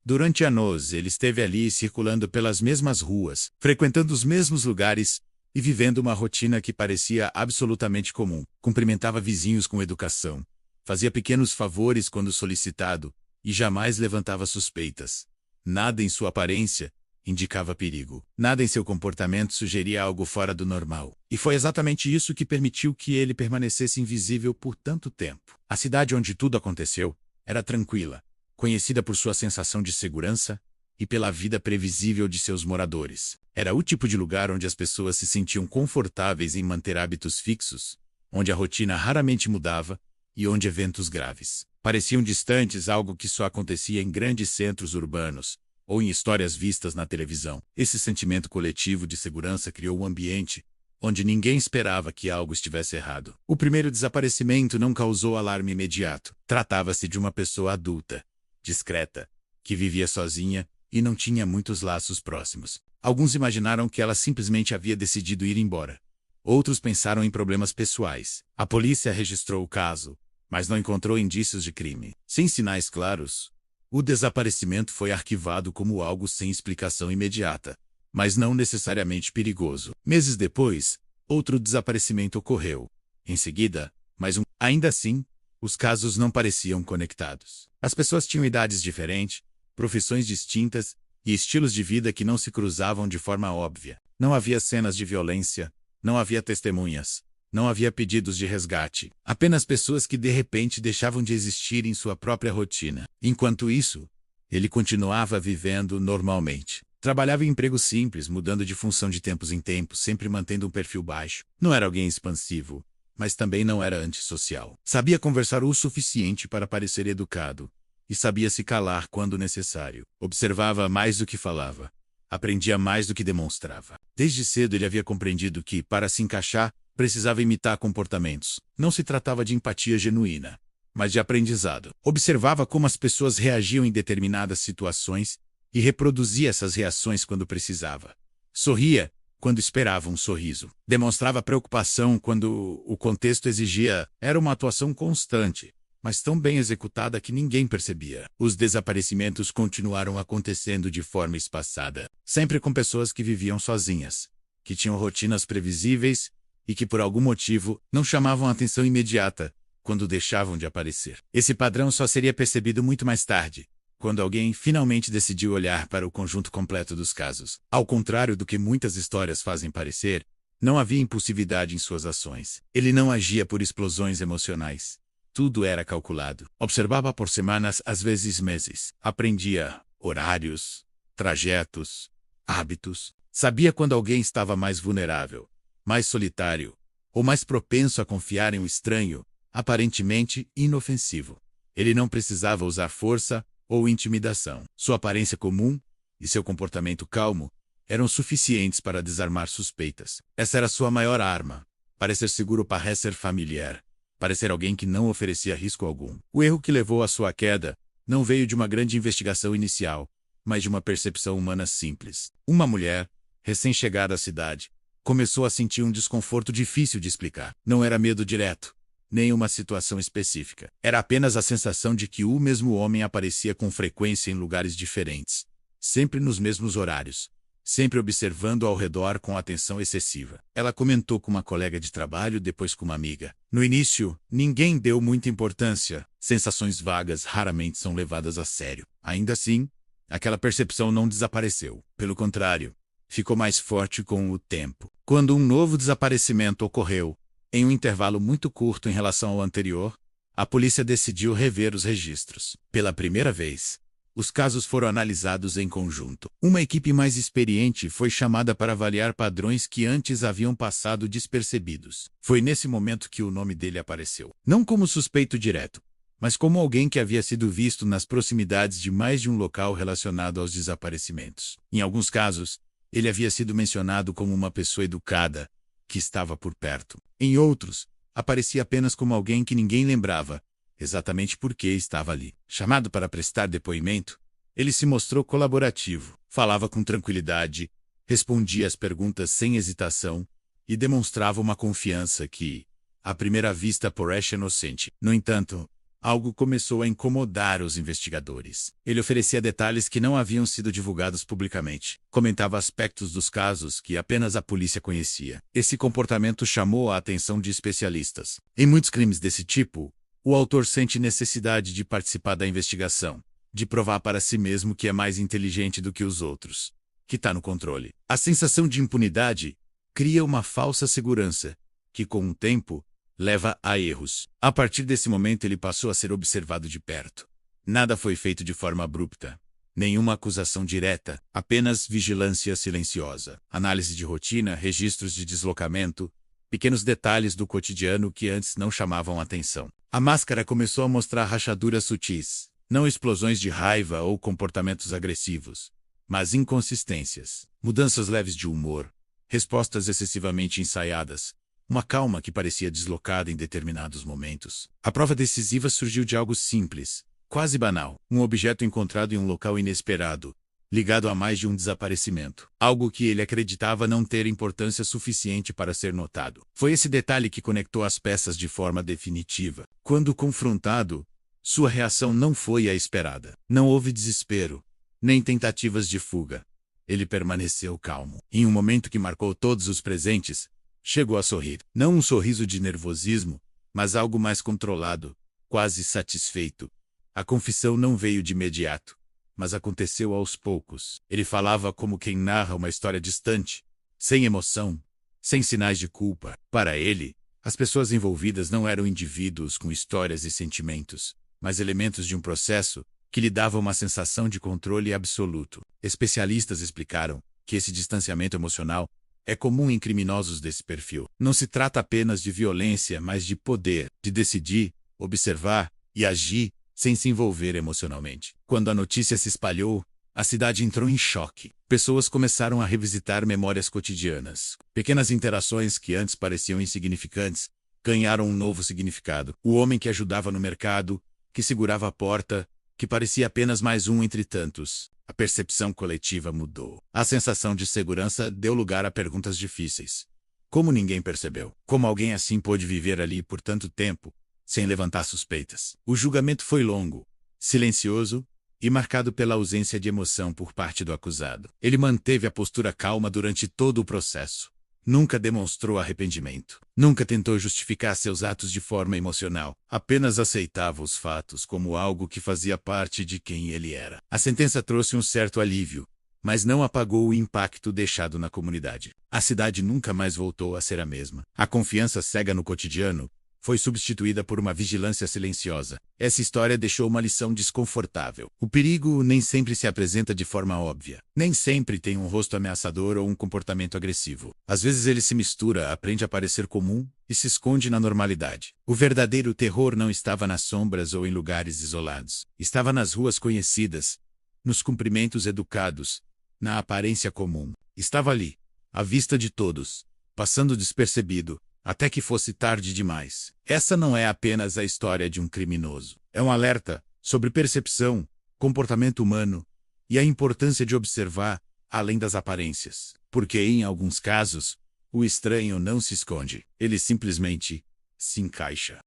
Durante anos, ele esteve ali circulando pelas mesmas ruas, frequentando os mesmos lugares e vivendo uma rotina que parecia absolutamente comum. Cumprimentava vizinhos com educação, fazia pequenos favores quando solicitado e jamais levantava suspeitas. Nada em sua aparência indicava perigo. Nada em seu comportamento sugeria algo fora do normal. E foi exatamente isso que permitiu que ele permanecesse invisível por tanto tempo. A cidade onde tudo aconteceu era tranquila, conhecida por sua sensação de segurança e pela vida previsível de seus moradores. Era o tipo de lugar onde as pessoas se sentiam confortáveis em manter hábitos fixos, onde a rotina raramente mudava e onde eventos graves pareciam distantes, algo que só acontecia em grandes centros urbanos ou em histórias vistas na televisão. Esse sentimento coletivo de segurança criou um ambiente onde ninguém esperava que algo estivesse errado. O primeiro desaparecimento não causou alarme imediato. Tratava-se de uma pessoa adulta, discreta, que vivia sozinha e não tinha muitos laços próximos. Alguns imaginaram que ela simplesmente havia decidido ir embora. Outros pensaram em problemas pessoais. A polícia registrou o caso, mas não encontrou indícios de crime. Sem sinais claros, o desaparecimento foi arquivado como algo sem explicação imediata, mas não necessariamente perigoso. Meses depois, outro desaparecimento ocorreu. Em seguida, mais um. Ainda assim, os casos não pareciam conectados. As pessoas tinham idades diferentes, profissões distintas e estilos de vida que não se cruzavam de forma óbvia. Não havia cenas de violência, não havia testemunhas, não havia pedidos de resgate. Apenas pessoas que de repente deixavam de existir em sua própria rotina. Enquanto isso, ele continuava vivendo normalmente. Trabalhava em empregos simples, mudando de função de tempos em tempos, sempre mantendo um perfil baixo. Não era alguém expansivo, mas também não era antissocial. Sabia conversar o suficiente para parecer educado e sabia se calar quando necessário. Observava mais do que falava. Aprendia mais do que demonstrava. Desde cedo ele havia compreendido que, para se encaixar, precisava imitar comportamentos. Não se tratava de empatia genuína, mas de aprendizado. Observava como as pessoas reagiam em determinadas situações e reproduzia essas reações quando precisava. Sorria quando esperava um sorriso. Demonstrava preocupação quando o contexto exigia. Era uma atuação constante, mas tão bem executada que ninguém percebia. Os desaparecimentos continuaram acontecendo de forma espaçada, sempre com pessoas que viviam sozinhas, que tinham rotinas previsíveis e que por algum motivo não chamavam a atenção imediata quando deixavam de aparecer. Esse padrão só seria percebido muito mais tarde, quando alguém finalmente decidiu olhar para o conjunto completo dos casos. Ao contrário do que muitas histórias fazem parecer, não havia impulsividade em suas ações. Ele não agia por explosões emocionais. Tudo era calculado. Observava por semanas, às vezes meses. Aprendia horários, trajetos, hábitos. Sabia quando alguém estava mais vulnerável, mais solitário, ou mais propenso a confiar em um estranho, aparentemente inofensivo. Ele não precisava usar força ou intimidação. Sua aparência comum e seu comportamento calmo eram suficientes para desarmar suspeitas. Essa era sua maior arma. Parecer seguro, parecer familiar. Parecer alguém que não oferecia risco algum. O erro que levou à sua queda não veio de uma grande investigação inicial, mas de uma percepção humana simples. Uma mulher, recém-chegada à cidade, começou a sentir um desconforto difícil de explicar. Não era medo direto, nem uma situação específica. Era apenas a sensação de que o mesmo homem aparecia com frequência em lugares diferentes, sempre nos mesmos horários, sempre observando ao redor com atenção excessiva. Ela comentou com uma colega de trabalho, depois com uma amiga. No início, ninguém deu muita importância. Sensações vagas raramente são levadas a sério. Ainda assim, aquela percepção não desapareceu. Pelo contrário, ficou mais forte com o tempo. Quando um novo desaparecimento ocorreu, em um intervalo muito curto em relação ao anterior, a polícia decidiu rever os registros. Pela primeira vez, os casos foram analisados em conjunto. Uma equipe mais experiente foi chamada para avaliar padrões que antes haviam passado despercebidos. Foi nesse momento que o nome dele apareceu. Não como suspeito direto, mas como alguém que havia sido visto nas proximidades de mais de um local relacionado aos desaparecimentos. Em alguns casos, ele havia sido mencionado como uma pessoa educada, que estava por perto. Em outros, aparecia apenas como alguém que ninguém lembrava, exatamente porque estava ali. Chamado para prestar depoimento, ele se mostrou colaborativo, falava com tranquilidade, respondia às perguntas sem hesitação e demonstrava uma confiança que, à primeira vista, parecia inocente. No entanto, algo começou a incomodar os investigadores. Ele oferecia detalhes que não haviam sido divulgados publicamente. Comentava aspectos dos casos que apenas a polícia conhecia. Esse comportamento chamou a atenção de especialistas. Em muitos crimes desse tipo, o autor sente necessidade de participar da investigação, de provar para si mesmo que é mais inteligente do que os outros, que está no controle. A sensação de impunidade cria uma falsa segurança, que com o tempo leva a erros. A partir desse momento ele passou a ser observado de perto. Nada foi feito de forma abrupta. Nenhuma acusação direta, apenas vigilância silenciosa. Análise de rotina, registros de deslocamento, pequenos detalhes do cotidiano que antes não chamavam atenção. A máscara começou a mostrar rachaduras sutis, não explosões de raiva ou comportamentos agressivos, mas inconsistências, mudanças leves de humor, respostas excessivamente ensaiadas, uma calma que parecia deslocada em determinados momentos. A prova decisiva surgiu de algo simples, quase banal, um objeto encontrado em um local inesperado, ligado a mais de um desaparecimento. Algo que ele acreditava não ter importância suficiente para ser notado. Foi esse detalhe que conectou as peças de forma definitiva. Quando confrontado, sua reação não foi a esperada. Não houve desespero, nem tentativas de fuga. Ele permaneceu calmo. Em um momento que marcou todos os presentes, chegou a sorrir. Não um sorriso de nervosismo, mas algo mais controlado, quase satisfeito. A confissão não veio de imediato, mas aconteceu aos poucos. Ele falava como quem narra uma história distante, sem emoção, sem sinais de culpa. Para ele, as pessoas envolvidas não eram indivíduos com histórias e sentimentos, mas elementos de um processo que lhe dava uma sensação de controle absoluto. Especialistas explicaram que esse distanciamento emocional é comum em criminosos desse perfil. Não se trata apenas de violência, mas de poder, de decidir, observar e agir sem se envolver emocionalmente. Quando a notícia se espalhou, a cidade entrou em choque. Pessoas começaram a revisitar memórias cotidianas. Pequenas interações que antes pareciam insignificantes ganharam um novo significado. O homem que ajudava no mercado, que segurava a porta, que parecia apenas mais um entre tantos. A percepção coletiva mudou. A sensação de segurança deu lugar a perguntas difíceis. Como ninguém percebeu? Como alguém assim pôde viver ali por tanto tempo, sem levantar suspeitas? O julgamento foi longo, silencioso e marcado pela ausência de emoção por parte do acusado. Ele manteve a postura calma durante todo o processo. Nunca demonstrou arrependimento. Nunca tentou justificar seus atos de forma emocional. Apenas aceitava os fatos como algo que fazia parte de quem ele era. A sentença trouxe um certo alívio, mas não apagou o impacto deixado na comunidade. A cidade nunca mais voltou a ser a mesma. A confiança cega no cotidiano foi substituída por uma vigilância silenciosa. Essa história deixou uma lição desconfortável. O perigo nem sempre se apresenta de forma óbvia. Nem sempre tem um rosto ameaçador ou um comportamento agressivo. Às vezes ele se mistura, aprende a parecer comum e se esconde na normalidade. O verdadeiro terror não estava nas sombras ou em lugares isolados. Estava nas ruas conhecidas, nos cumprimentos educados, na aparência comum. Estava ali, à vista de todos, passando despercebido, até que fosse tarde demais. Essa não é apenas a história de um criminoso. É um alerta sobre percepção, comportamento humano e a importância de observar além das aparências. Porque, em alguns casos, o estranho não se esconde. Ele simplesmente se encaixa.